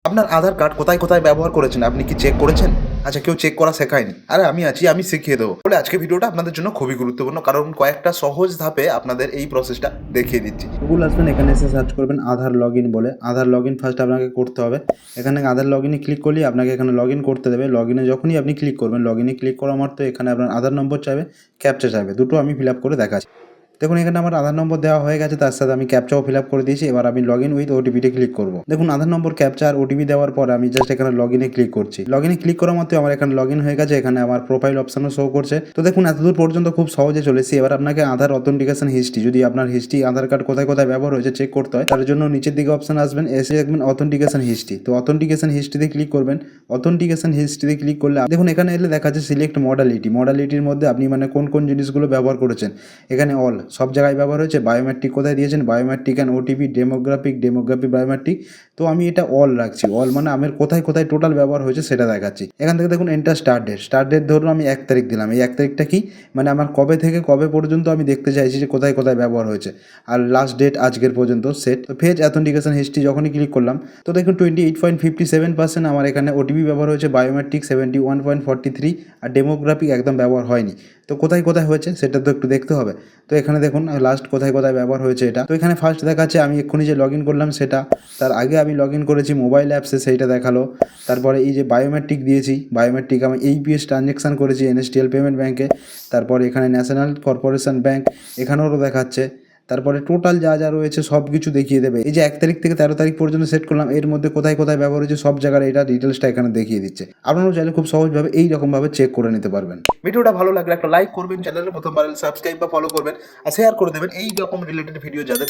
আপনার আধার কার্ড কোথায় কোথায় ব্যবহার করেছেন আপনি কি চেক করেছেন? আচ্ছা, কেউ চেক করা শেখায়নি। আরে আমি আছি, আমি শিখিয়ে দেবো বলে আজকে ভিডিওটা আপনাদের জন্য খুবই গুরুত্বপূর্ণ, কারণ কয়েকটা সহজ ধাপে আপনাদের এই প্রসেসটা দেখিয়ে দিচ্ছি। গুগল আসবেন, এখানে এসে সার্চ করবেন আধার লগ ইন বলে। আধার লগ ইন ফার্স্ট আপনাকে করতে হবে। এখানে আধার লগ ইনে ক্লিক করলেই আপনাকে এখানে লগ ইন করতে দেবে। লগ ইনে যখনই আপনি ক্লিক করবেন, লগ ইনে ক্লিক করা মাত্র এখানে আপনার আধার নম্বর চাইবে, ক্যাপচা চাইবে। দুটো আমি ফিল আপ করে দেখাচ্ছি। দেখুন এখানে আমার আধার নম্বর দেওয়া হয়ে গেছে, তার সাথে আমি ক্যাপচাও ফিল আপ করে দিয়েছি। এবার আমি লগ ইন উইথ ওটিপিতে ক্লিক করব। দেখুন আধার নম্বর, ক্যাপচা আর ওটিপি দেওয়ার পর আমি জাস্ট এখানে লগ ইনে ক্লিক করছি। লগ ইনে ক্লিক করা মাত্র আমার এখানে লগ ইন হয়ে গেছে। এখানে আমার প্রোফাইল অপশনও শো করছে। তো দেখুন এতদূর পর্যন্ত খুব সহজে চলেছি। এবার আপনাকে আধার অথেন্টিকেশন হিস্ট্রি, যদি আপনার হিস্ট্রি আধার কার্ড কোথায় কোথায় ব্যবহার হয়েছে চেক করতে হয়, তার জন্য নিচের দিকে অপশন আসবেন, এসে দেখবেন অথেন্টিকেশন হিস্ট্রি। তো অথেন্টিকেশন হিস্ট্রিতে ক্লিক করবেন। অথেন্টিকেশন হিস্ট্রিতে ক্লিক করলে দেখুন এখানে এলে দেখা যাচ্ছে সিলেক্ট মডালিটি। মডালিটির মধ্যে আপনি মানে কোন কোন জিনিসগুলো ব্যবহার করেছেন। এখানে অল, সব জায়গায় ব্যবহার হয়েছে। বায়োমেট্রিক কোথায় দিয়েছেন, biometric and OTP, demographic biometric. তো আমি এটা অল রাখছি। অল মানে আমার কোথায় কোথায় টোটাল ব্যবহার হয়েছে সেটা দেখাচ্ছি। এখান থেকে দেখুন enter start date. Start date ধরুন আমি 1 তারিখ দিলাম। এই 1 তারিখটা কি মানে আমার কবে থেকে কবে পর্যন্ত আমি দেখতে চাইছি যে কোথায় কোথায় ব্যবহার হয়েছে। আর লাস্ট ডেট আজকের পর্যন্ত সেট। তো ফেজ অথেন্টিকেশন হিস্ট্রি যখনই ক্লিক করলাম, তো দেখুন 28.57% আমার এখানে ওটিপি ব্যবহার হয়েছে, বায়োমেট্রিক 71.43, আর ডেমোগ্রাফিক একদম ব্যবহার হয়নি। তো কোথায় কোথায় হয়েছে সেটা তো একটু দেখতে হবে। তো এখানে দেখুন লাস্ট কোথায় কোথায় ব্যবহার হয়েছে এটা। তো এখানে ফার্স্ট দেখাচ্ছে আমি এক্ষুনি যে লগ ইন করলাম সেটা। তার আগে আমি লগ ইন করেছি মোবাইল অ্যাপসে, সেইটা দেখালো। তারপরে এই যে বায়োমেট্রিক দিয়েছি, বায়োমেট্রিক আমি এইপিএস ট্রানজ্যাকশান করেছি এনএসডিএল পেমেন্ট ব্যাঙ্কে। তারপরে এখানে ন্যাশনাল কর্পোরেশন ব্যাঙ্ক, এখানেও দেখাচ্ছে। তারপরে টোটাল যা যা রয়েছে সব কিছু দেখিয়ে দেবে। এই যে 1 তারিখ থেকে 13 তারিখ পর্যন্ত সেট করলাম, এর মধ্যে কোথায় কোথায় ব্যবহার হয়েছে সব জায়গার এটা ডিটেলসটা এখানে দেখিয়ে দিচ্ছে। আপনারাও চাইলে খুব সহজভাবে এই রকমভাবে চেক করে নিতে পারবেন। ভিডিওটা ভালো লাগলে একটা লাইক করবেন, চ্যানেলে প্রথমবার সাবস্ক্রাইব বা ফলো করবেন, আর শেয়ার করে দেবেন এই রকম রিলেটেড ভিডিও যাদের